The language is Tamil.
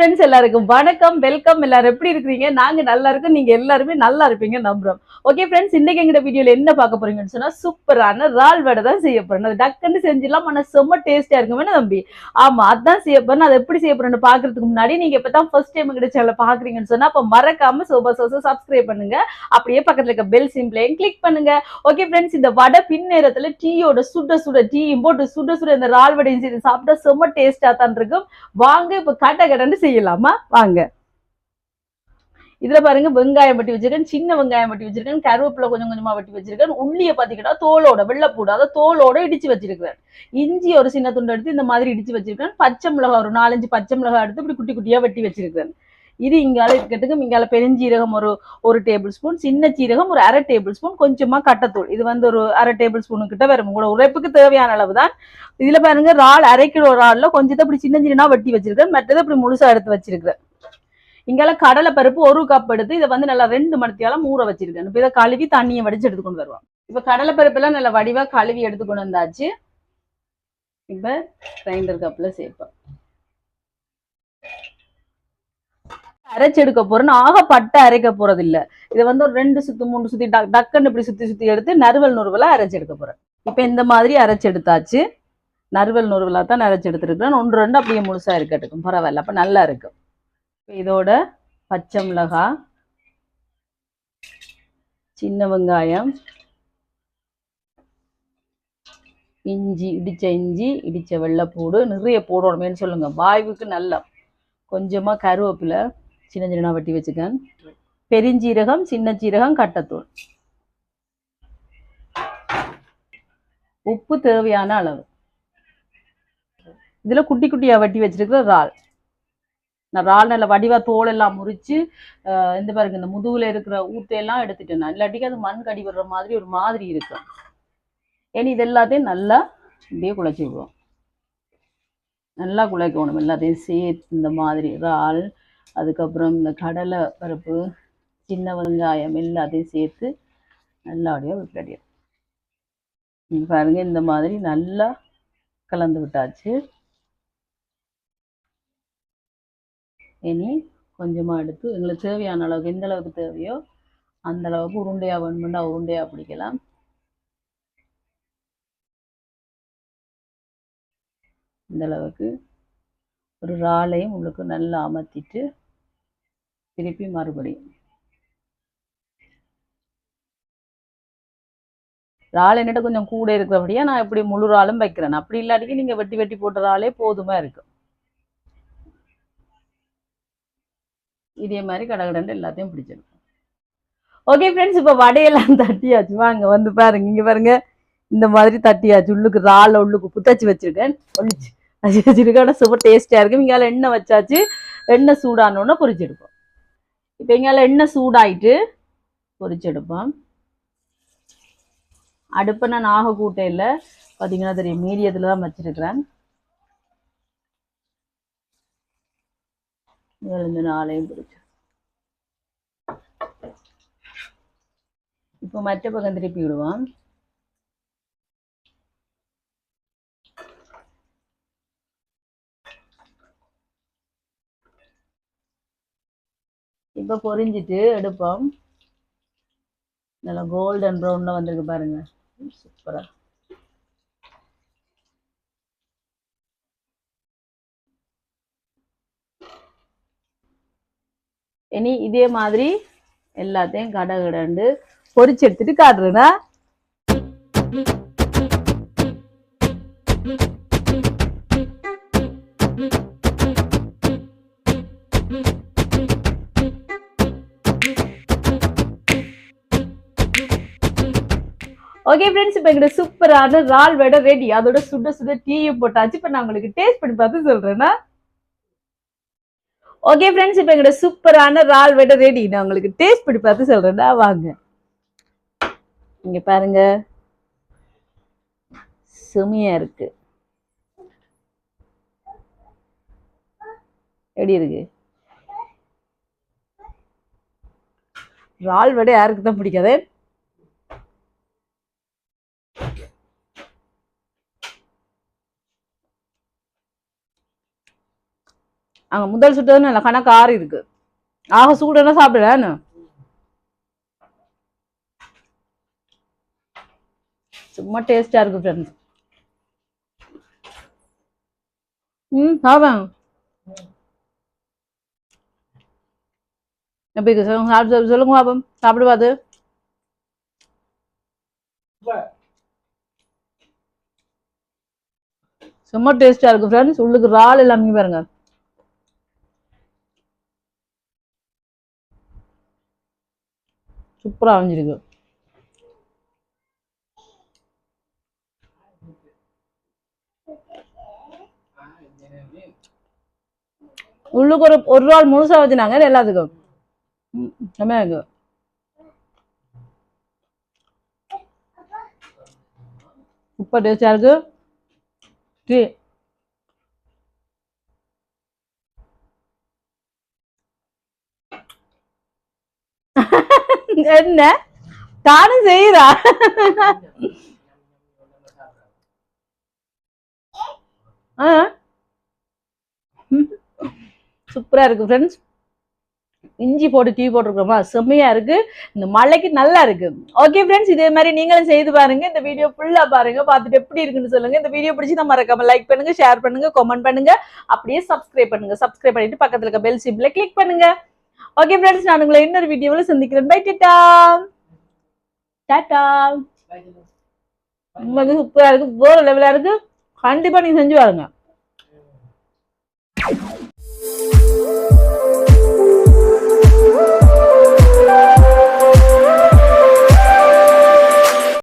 ஃப்ரெண்ட்ஸ் எல்லாருக்கும் வணக்கம், வெல்கம். எல்லாரும் எப்படி இருக்கிறீங்க? நாங்க நல்லா இருக்கோம், நீங்க எல்லாருமே நல்லா இருப்பீங்க நம்புறோம். ஓகே ஃப்ரெண்ட்ஸ், இன்னைக்கு எங்க வீடியோல என்ன பார்க்க போறீங்கன்னு சொன்னா சூப்பரான இறால் வடை தான் செய்ய போறேன். அது டக்குன்னு செஞ்சிடலாம், ஆனா செம்ம டேஸ்டா இருக்குமே தம்பி. ஆமா, அதான் செய்ய போறேன். அதை எப்படி செய்ய போறேன்னு பாக்குறதுக்கு முன்னாடி நீங்க இப்பதான் ஃபர்ஸ்ட் டைம் எங்க சேனலை பாக்குறீங்கன்னு சொன்னா அப்ப மறக்காம சப்ஸ்கிரைப் பண்ணுங்க. அப்படியே பக்கத்துல இருக்க பெல் சிம்பிளையும் கிளிக் பண்ணுங்க. ஓகே ஃப்ரெண்ட்ஸ், இந்த வடை பின்னேரத்துல டீயோட சுட சுட டீயும் போட்டு சுட சுட இந்த இறால் வடையும் செய்து சாப்பிட்டா செம்ம டேஸ்டா தான் இருக்கும். வாங்க இப்ப கடன்னு செய்யலாமா? வாங்க. இதுல பாருங்க, வெங்காயம் வெட்டி வச்சிருக்கேன், சின்ன வெங்காயம் வெட்டி வச்சிருக்கேன், கருவேப்பிலை கொஞ்சம் கொஞ்சமா வெட்டி வச்சிருக்கேன், உள்ளிய பாத்தீங்கன்னா தோலோட வெள்ளைப்பூடு அதை தோலோட இடிச்சு வச்சிருக்கேன், இஞ்சி ஒரு சின்ன துண்டு எடுத்து இந்த மாதிரி இடிச்சு வச்சிருக்கேன், பச்சை மிளகாய் ஒரு 4-5 பச்சை மிளகாய் எடுத்து இப்படி குட்டி குட்டியா வெட்டி வச்சிருக்கேன். இது இங்கால இருக்கட்டுக்கு இங்கால பெருஞ்சீரகம் ஒரு டேபிள் ஸ்பூன், சின்ன சீரகம் ஒரு 1/2 டேபிள் ஸ்பூன், கொஞ்சமா கட்டத்தூள் இது ஒரு 1/2 டேபிள் ஸ்பூனு கிட்ட வரும். உங்களோட உரைப்புக்கு தேவையான அளவு தான். இதுல பாருங்க, இறால் 1/2 கிலோ இறால்ல கொஞ்சத்தை இப்படி சின்ன சின்னனா வெட்டி வச்சிருக்கேன், மற்றதை இப்படி முழுசா எடுத்து வச்சிருக்கேன். இங்கால கடலை பருப்பு 1 கப் எடுத்து இதை நல்லா 2 மணித்தியாலம் ஊற வச்சிருக்கேன். இப்ப இதை கழுவி தண்ணியை வடிச்சு எடுத்துக்கொண்டு வருவோம். இப்ப கடலை பருப்பு எல்லாம் நல்லா வடிவா கழுவி எடுத்துக்கொண்டு வந்தாச்சு. இப்ப கிரைண்டர் கப்ல சேர்ப்போம். அரைச்சு எடுக்க போறேன்னு ஆகப்பட்ட அரைக்க போறது இல்ல. இதை ஒரு 2 சுத்து 3 சுத்தி டக்குன்னு இப்படி சுத்தி சுத்தி எடுத்து நறுவலா அரைச்சு எடுக்க போறேன். இப்ப இந்த மாதிரி அரைச்சு எடுத்தாச்சு. நறுவலா தான் அரைச்சு எடுத்துருக்கேன். 1-2 அப்படியே முழுசா இருக்கட்டும், பரவாயில்ல, அப்ப நல்லா இருக்கும். இதோட பச்சை மிளகாய், சின்ன வெங்காயம், இஞ்சி இடிச்ச வெள்ளைப்பூடு நிறைய போடணுமேன்னு சொல்லுங்க, வாய்வுக்கு நல்லா. கொஞ்சமா கருவேப்பிலை சின்ன சின்ன வெட்டி வச்சுக்கேன், பெருஞ்சீரகம், சின்ன சீரகம், கட்டத்தூள், உப்பு தேவையான அளவு. இதுல குட்டி குட்டியா வெட்டி வச்சிருக்கிற இறால். நான் இறால் நல்ல வடிவா தோல் எல்லாம் முறிச்சு இந்த பாருங்க, இந்த முதுகுல இருக்கிற ஊத்தையெல்லாம் எடுத்துட்டேன். நான் இல்லாட்டிக்கு அது மண் கடி வர்ற மாதிரி ஒரு மாதிரி இருக்கும். ஏன்னா இது எல்லாத்தையும் நல்லா இப்படியே குழைச்சி விடுவோம். நல்லா குழைக்கணும் எல்லாத்தையும் சேர்த்து. இந்த மாதிரி இறால், அதுக்கப்புறம் இந்த கடலை பருப்பு, சின்ன வெங்காயம் எல்லாத்தையும் சேர்த்து நல்லா அப்படியே விட்டுடியும். பாருங்க, இந்த மாதிரி நல்லா கலந்து விட்டாச்சு. இனி கொஞ்சமாக எடுத்து எங்களுக்கு தேவையான அளவுக்கு, எந்த அளவுக்கு தேவையோ அந்த அளவுக்கு உருண்டையாக வேணுமெண்டா உருண்டையாக பிடிக்கலாம். இந்த அளவுக்கு ஒரு இறாலையும் உங்களுக்கு நல்லா அமர்த்திட்டு திருப்பி மறுபடியும் இறால் என்னட்ட கொஞ்சம் கூட இருக்கிறபடியா நான் இப்படி முழு இறாலும் வைக்கிறேன். அப்படி இல்லாட்டிக்கு நீங்கள் வெட்டி வெட்டி போட்ட இறாலே போதுமா இருக்கும். இதே மாதிரி கடகடன்னு எல்லாத்தையும் பிடிச்சிருக்கும். ஓகே ஃப்ரெண்ட்ஸ், இப்போ வடையெல்லாம் தட்டியாச்சு. வாங்க பாருங்க, இங்கே பாருங்க, இந்த மாதிரி தட்டியாச்சு. உள்ளுக்கு இறால் உள்ளுக்கு புத்தச்சு வச்சிருக்கேன், ஒழிச்சு வச்சிருக்கேன். சூப்பர் டேஸ்டியாக இருக்கும். இங்கால எண்ணெய் வச்சாச்சு. எண்ணெய் சூடானோன்னா பொரிச்செடுப்போம். இப்போ இங்கால எண்ணெய் சூடாயிட்டு பொரிச்செடுப்போம். அடுப்பை நான் ஆக கூட்டையில் பார்த்தீங்கன்னா தெரியும், மீடியத்தில் தான் வச்சிருக்கிறேன். இந்த 4ஐயும் பொரிச்சு இப்போ மற்ற பக்கம் திருப்பி விடுவோம். இப்போ பொரிஞ்சிட்டு எடுப்போம். நல்லா கோல்டன் ப்ரௌன்ல வந்திருக்கு பாருங்க, சூப்பரா. இனி இதே மாதிரி எல்லாத்தையும் கடகடண்டு பொரிச்சு எடுத்துட்டு காட்டுறேன்னா. ஓகே ஃப்ரெண்ட்ஸ், இப்போ எங்கிட்ட சூப்பரான இறால் வடை ரெடி. அதோட சுட சுட டீயும் போட்டாச்சு. இப்போ நான் உங்களுக்கு டேஸ்ட் பண்ணி பார்த்து சொல்றேன்னா. ஓகே ஃப்ரெண்ட்ஸ், இப்போ எங்கிட்ட சூப்பரான இறால் வடை ரெடி. நான் உங்களுக்கு டேஸ்ட் பண்ணி பார்த்து சொல்றேன்னா. வாங்க, இங்க பாருங்க, செமையா இருக்கு. எப்படி இருக்கு? இறால் வடை யாருக்கு தான் பிடிக்காது? அங்க முதல் சுட்டது நல்ல கணக்கு ஆறி இருக்கு. ஆக சூடுனா சாப்பிடுறேன். சும்மா டேஸ்டா இருக்கு ஃப்ரெண்ட்ஸ். சாப்பிடுங்க. எப்படி இருக்கு சொல்லுங்க பாப்போம். சாப்பிடுவாது சும்மா டேஸ்டா இருக்கு ஃப்ரெண்ட்ஸ். உள்ளுக்கு இறால் எல்லாமே பாருங்க. சூப்பரா அமைஞ்சிருக்கு. உள்ளுக்கு ஒரு இறால் முழுசா வச்சுனாங்க எல்லாத்துக்கும். செம்மையா இருக்கு. சூப்பர் டேஸ்டா இருக்கு. என்ன தானும் செய்யறா? சூப்பரா இருக்கு ஃப்ரெண்ட்ஸ். இஞ்சி போட்டு டீ போட்டிருக்கோமா, செம்மையா இருக்கு. இந்த மழைக்கு நல்லா இருக்கு. ஓகே ஃப்ரெண்ட்ஸ், இதே மாதிரி நீங்களும் செய்து பாருங்க. இந்த வீடியோ ஃபுல்லா பாருங்க, பார்த்துட்டு எப்படி இருக்குன்னு சொல்லுங்க. இந்த வீடியோ பிடிச்சி தான் மறக்காம லைக் பண்ணுங்க, ஷேர் பண்ணுங்க, கமெண்ட் பண்ணுங்க, அப்படியே சப்ஸ்கிரைப் பண்ணுங்க. சப்ஸ்கிரைப் பண்ணிட்டு பக்கத்துல இருக்க பெல் சிம்பிளை கிளிக் பண்ணுங்க. ஓகே ஃப்ரெண்ட்ஸ், நான் உங்களை இன்னொரு வீடியோவில் சந்திக்கிறேன். பை டாடா. டாடா. சூப்பரா இருக்கு, வேற லெவலா இருக்கு. கண்டிப்பா நீங்க செஞ்சு பாருங்க.